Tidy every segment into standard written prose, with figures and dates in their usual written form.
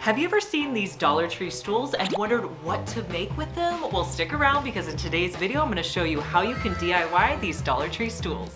Have you ever seen these Dollar Tree stools and wondered what to make with them? Well, stick around because in today's video, I'm going to show you how you can DIY these Dollar Tree stools.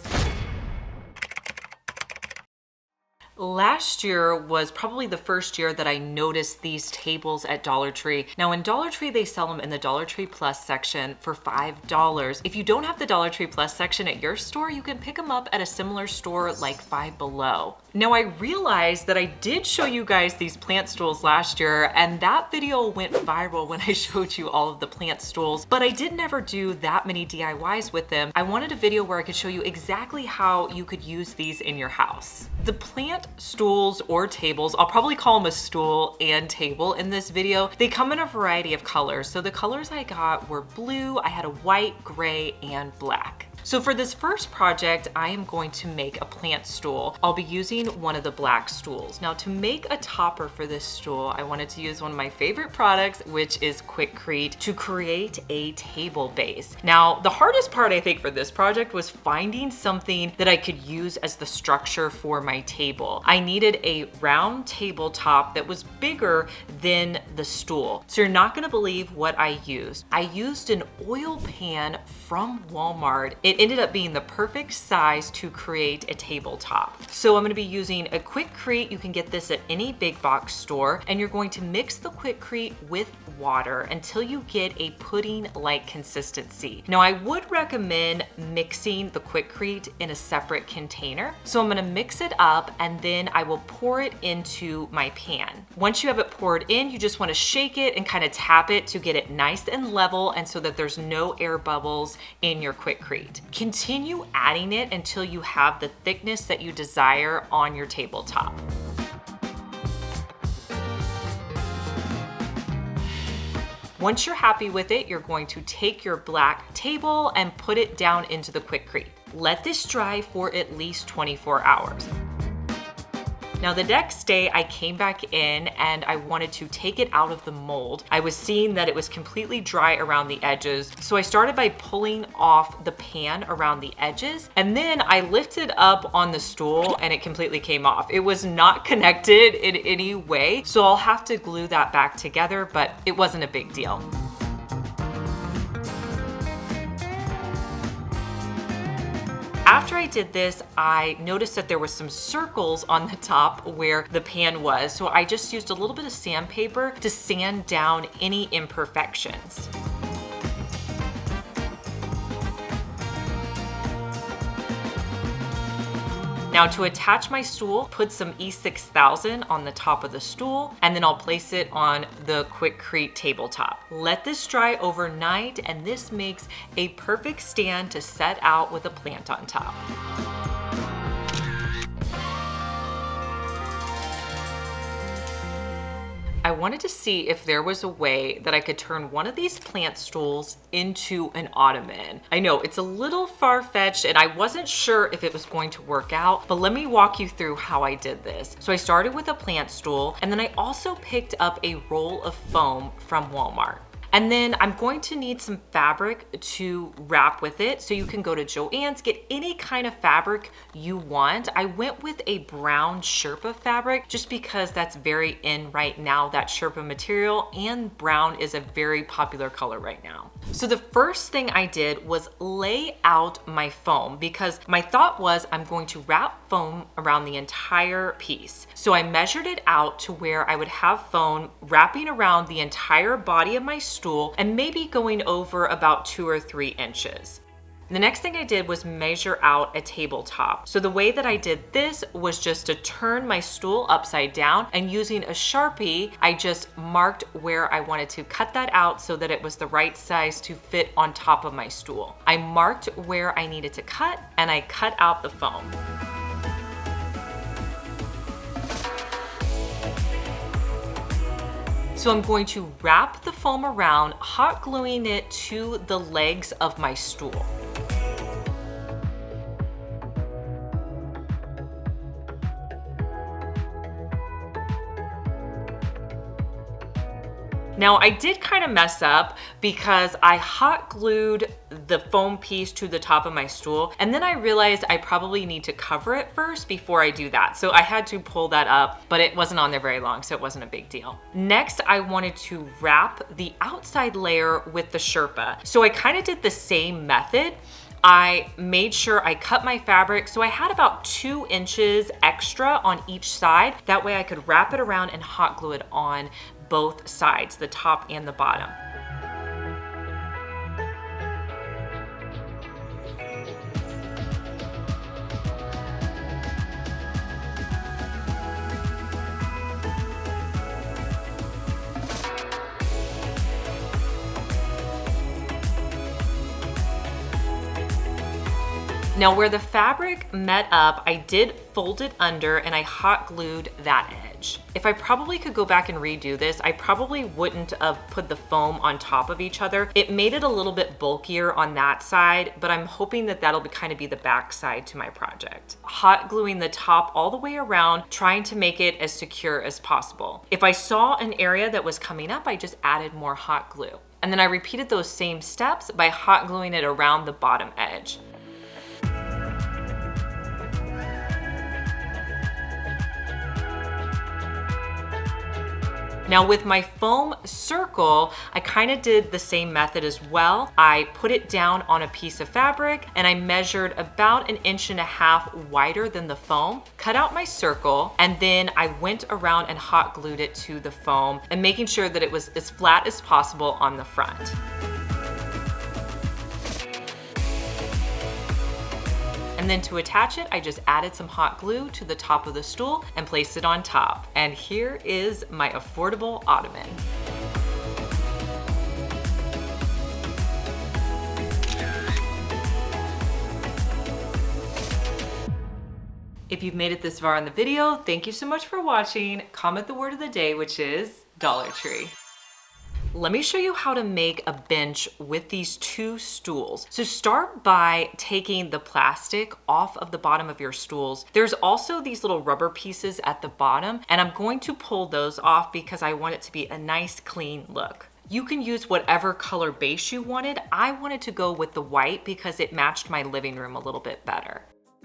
Last year was probably the first year that I noticed these tables at Dollar Tree. Now in Dollar Tree, they sell them in the Dollar Tree Plus section for $5. If you don't have the Dollar Tree Plus section at your store, you can pick them up at a similar store like Five Below. Now I realized that I did show you guys these plant stools last year, and that video went viral when I showed you all of the plant stools, but I did never do that many DIYs with them. I wanted a video where I could show you exactly how you could use these in your house. The plant stools or tables, I'll probably call them a stool and table in this video, they come in a variety of colors. So the colors I got were blue, I had a white, gray, and black. So for this first project, I am going to make a plant stool. I'll be using one of the black stools. Now to make a topper for this stool, I wanted to use one of my favorite products, which is Quikrete, to create a table base. Now, the hardest part I think for this project was finding something that I could use as the structure for my table. I needed a round tabletop that was bigger than the stool. So you're not gonna believe what I used. I used an oil pan from Walmart. It ended up being the perfect size to create a tabletop. So I'm going to be using a Quikrete. You can get this at any big box store, and you're going to mix the Quikrete with water until you get a pudding-like consistency. Now I would recommend mixing the Quikrete in a separate container. So I'm going to mix it up and then I will pour it into my pan. Once you have it poured in, you just want to shake it and kind of tap it to get it nice and level and so that there's no air bubbles in your Quikrete. Continue adding it until you have the thickness that you desire on your tabletop. Once you're happy with it, you're going to take your black table and put it down into the Quikrete. Let this dry for at least 24 hours. Now the next day I came back in and I wanted to take it out of the mold. I was seeing that it was completely dry around the edges. So I started by pulling off the pan around the edges, and then I lifted up on the stool and it completely came off. It was not connected in any way. So I'll have to glue that back together, but it wasn't a big deal. After I did this, I noticed that there was some circles on the top where the pan was. So I just used a little bit of sandpaper to sand down any imperfections. Now to attach my stool, put some E6000 on the top of the stool, and then I'll place it on the Quikrete tabletop. Let this dry overnight, and this makes a perfect stand to set out with a plant on top. I wanted to see if there was a way that I could turn one of these plant stools into an ottoman. I know it's a little far-fetched and I wasn't sure if it was going to work out, but let me walk you through how I did this. So I started with a plant stool, and then I also picked up a roll of foam from Walmart. And then I'm going to need some fabric to wrap with it. So you can go to Joann's, get any kind of fabric you want. I went with a brown Sherpa fabric just because that's very in right now, that Sherpa material, and brown is a very popular color right now. So the first thing I did was lay out my foam because my thought was I'm going to wrap foam around the entire piece. So I measured it out to where I would have foam wrapping around the entire body of my stool and maybe going over about 2 or 3 inches. The next thing I did was measure out a tabletop. So the way that I did this was just to turn my stool upside down, and using a Sharpie, I just marked where I wanted to cut that out so that it was the right size to fit on top of my stool. I marked where I needed to cut and I cut out the foam. So I'm going to wrap the foam around, hot gluing it to the legs of my stool. Now I did kind of mess up because I hot glued the foam piece to the top of my stool, and then I realized I probably need to cover it first before I do that. So I had to pull that up, but it wasn't on there very long, so it wasn't a big deal. Next, I wanted to wrap the outside layer with the Sherpa. So I kind of did the same method. I made sure I cut my fabric, so I had about 2 inches extra on each side. That way I could wrap it around and hot glue it on both sides, the top and the bottom. Now where the fabric met up, I did fold it under and I hot glued that edge. If I probably could go back and redo this, I probably wouldn't have put the foam on top of each other. It made it a little bit bulkier on that side, but I'm hoping that that'll kind of be the back side to my project. Hot gluing the top all the way around, trying to make it as secure as possible. If I saw an area that was coming up, I just added more hot glue. And then I repeated those same steps by hot gluing it around the bottom edge. Now with my foam circle, I kind of did the same method as well. I put it down on a piece of fabric and I measured about 1.5 inches wider than the foam, cut out my circle, and then I went around and hot glued it to the foam and making sure that it was as flat as possible on the front. And then to attach it, I just added some hot glue to the top of the stool and placed it on top. And here is my affordable ottoman. If you've made it this far in the video, thank you so much for watching. Comment the word of the day, which is Dollar Tree. Let me show you how to make a bench with these 2 stools. So start by taking the plastic off of the bottom of your stools. There's also these little rubber pieces at the bottom, and I'm going to pull those off because I want it to be a nice clean look. You can use whatever color base you wanted. I wanted to go with the white because it matched my living room a little bit better.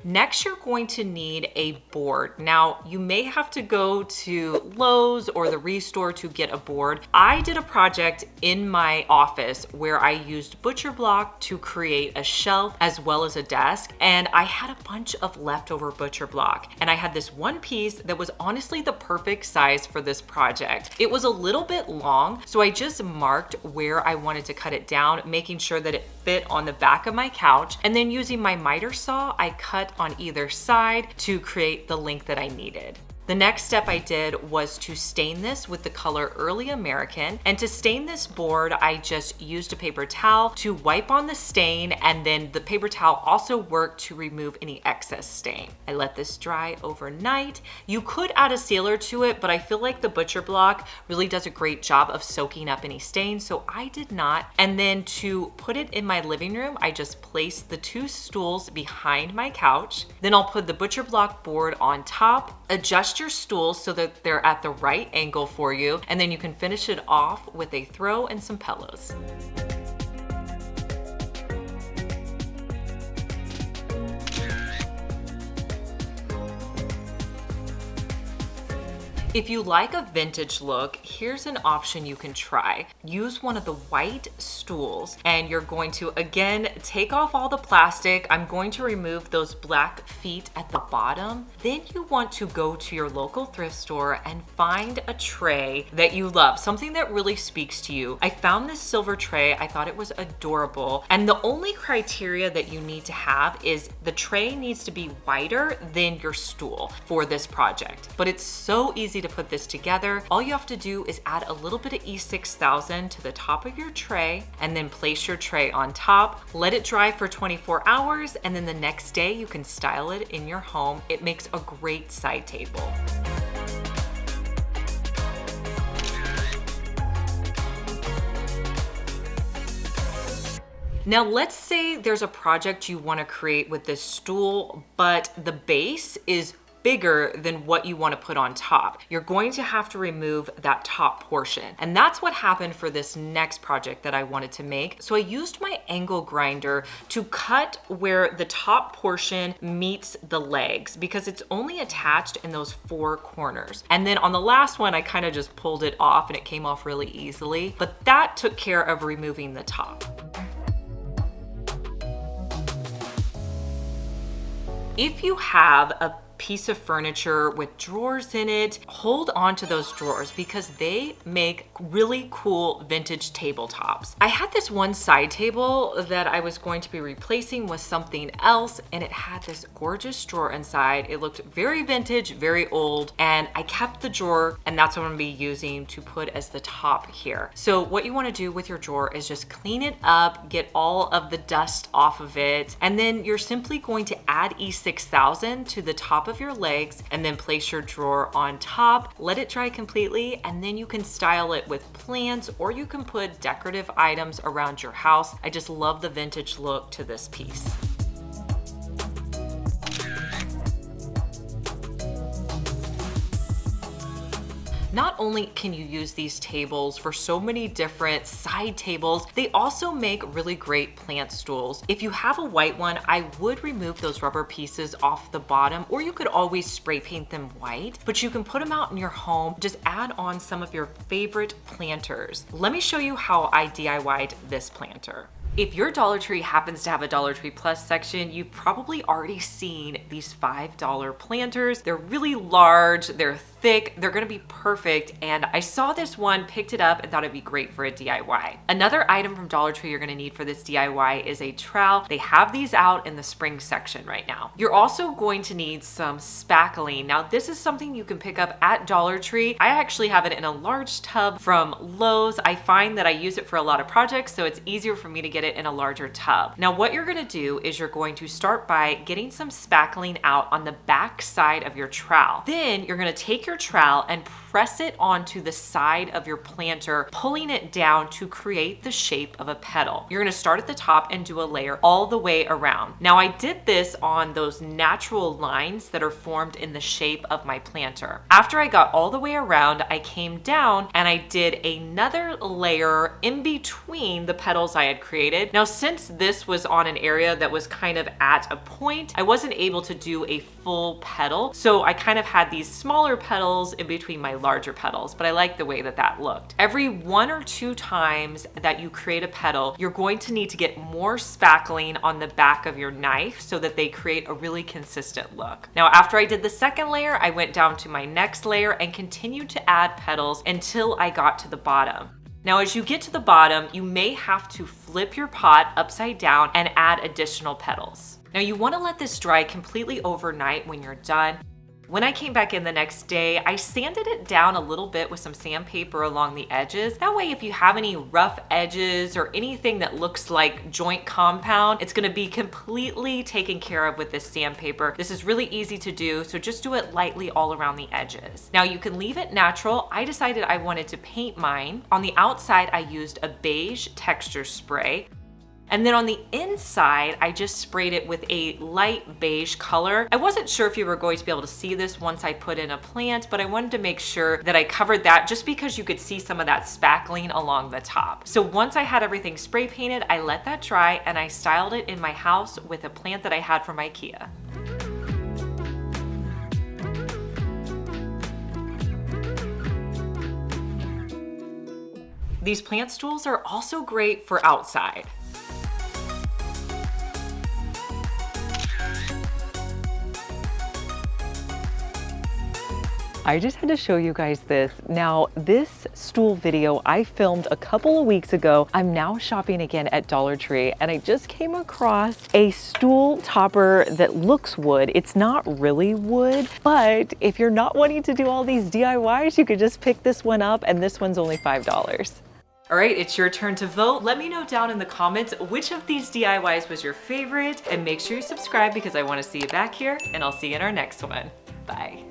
Next, you're going to need a board. Now, you may have to go to Lowe's or the Restore to get a board. I did a project in my office where I used butcher block to create a shelf as well as a desk, and I had a bunch of leftover butcher block. And I had this one piece that was honestly the perfect size for this project. It was a little bit long, so I just marked where I wanted to cut it down, making sure that it fit on the back of my couch. And then using my miter saw, I cut on either side to create the length that I needed. The next step I did was to stain this with the color Early American. And to stain this board, I just used a paper towel to wipe on the stain, and then the paper towel also worked to remove any excess stain. I let this dry overnight. You could add a sealer to it, but I feel like the butcher block really does a great job of soaking up any stain, so I did not. And then to put it in my living room, I just placed the 2 stools behind my couch. Then I'll put the butcher block board on top, adjust your stools so that they're at the right angle for you, and then you can finish it off with a throw and some pillows. If you like a vintage look, here's an option you can try. Use one of the white stools, and you're going to, again, take off all the plastic. I'm going to remove those black feet at the bottom. Then you want to go to your local thrift store and find a tray that you love, something that really speaks to you. I found this silver tray. I thought it was adorable. And the only criteria that you need to have is the tray needs to be wider than your stool for this project. But it's so easy to put this together. All you have to do is add a little bit of E6000 to the top of your tray and then place your tray on top. Let it dry for 24 hours, and then the next day you can style it in your home. It makes a great side table. Now let's say there's a project you want to create with this stool, but the base is bigger than what you want to put on top. You're going to have to remove that top portion. And that's what happened for this next project that I wanted to make. So I used my angle grinder to cut where the top portion meets the legs because it's only attached in those 4 corners. And then on the last one, I kind of just pulled it off and it came off really easily, but that took care of removing the top. If you have a piece of furniture with drawers in it, hold on to those drawers because they make really cool vintage tabletops. I had this one side table that I was going to be replacing with something else, and it had this gorgeous drawer inside. It looked very vintage, very old, and I kept the drawer, and that's what I'm gonna be using to put as the top here. So what you wanna do with your drawer is just clean it up, get all of the dust off of it, and then you're simply going to add E6000 to the top of your legs and then place your drawer on top, let it dry completely, and then you can style it with plants or you can put decorative items around your house. I just love the vintage look to this piece. Not only can you use these tables for so many different side tables, they also make really great plant stools. If you have a white one, I would remove those rubber pieces off the bottom, or you could always spray paint them white, but you can put them out in your home. Just add on some of your favorite planters. Let me show you how I DIY'd this planter. If your Dollar Tree happens to have a Dollar Tree Plus section, you've probably already seen these $5 planters. They're really large, they're thick, they're gonna be perfect, and I saw this one, picked it up, and thought it'd be great for a DIY. Another item from Dollar Tree you're gonna need for this DIY is a trowel. They have these out in the spring section right now. You're also going to need some spackling. Now, this is something you can pick up at Dollar Tree. I actually have it in a large tub from Lowe's. I find that I use it for a lot of projects, so it's easier for me to get it in a larger tub. Now, what you're gonna do is you're going to start by getting some spackling out on the back side of your trowel. Then you're gonna take your trowel and press it onto the side of your planter, pulling it down to create the shape of a petal. You're gonna start at the top and do a layer all the way around. Now, I did this on those natural lines that are formed in the shape of my planter. After I got all the way around, I came down and I did another layer in between the petals I had created. Now, since this was on an area that was kind of at a point, I wasn't able to do a full petal. So I kind of had these smaller petals in between my larger petals, but I like the way that that looked. Every 1 or 2 times that you create a petal, you're going to need to get more spackling on the back of your knife so that they create a really consistent look. Now, after I did the second layer, I went down to my next layer and continued to add petals until I got to the bottom. Now, as you get to the bottom, you may have to flip your pot upside down and add additional petals. Now, you want to let this dry completely overnight when you're done. When I came back in the next day, I sanded it down a little bit with some sandpaper along the edges. That way, if you have any rough edges or anything that looks like joint compound, it's gonna be completely taken care of with this sandpaper. This is really easy to do, so just do it lightly all around the edges. Now, you can leave it natural. I decided I wanted to paint mine. On the outside, I used a beige texture spray. And then on the inside, I just sprayed it with a light beige color. I wasn't sure if you were going to be able to see this once I put in a plant, but I wanted to make sure that I covered that just because you could see some of that spackling along the top. So once I had everything spray painted, I let that dry and I styled it in my house with a plant that I had from IKEA. These plant stools are also great for outside. I just had to show you guys this. Now, this stool video I filmed a couple of weeks ago. I'm now shopping again at Dollar Tree and I just came across a stool topper that looks wood. It's not really wood, but if you're not wanting to do all these DIYs, you could just pick this one up and this one's only $5. All right, it's your turn to vote. Let me know down in the comments which of these DIYs was your favorite, and make sure you subscribe because I want to see you back here, and I'll see you in our next one. Bye.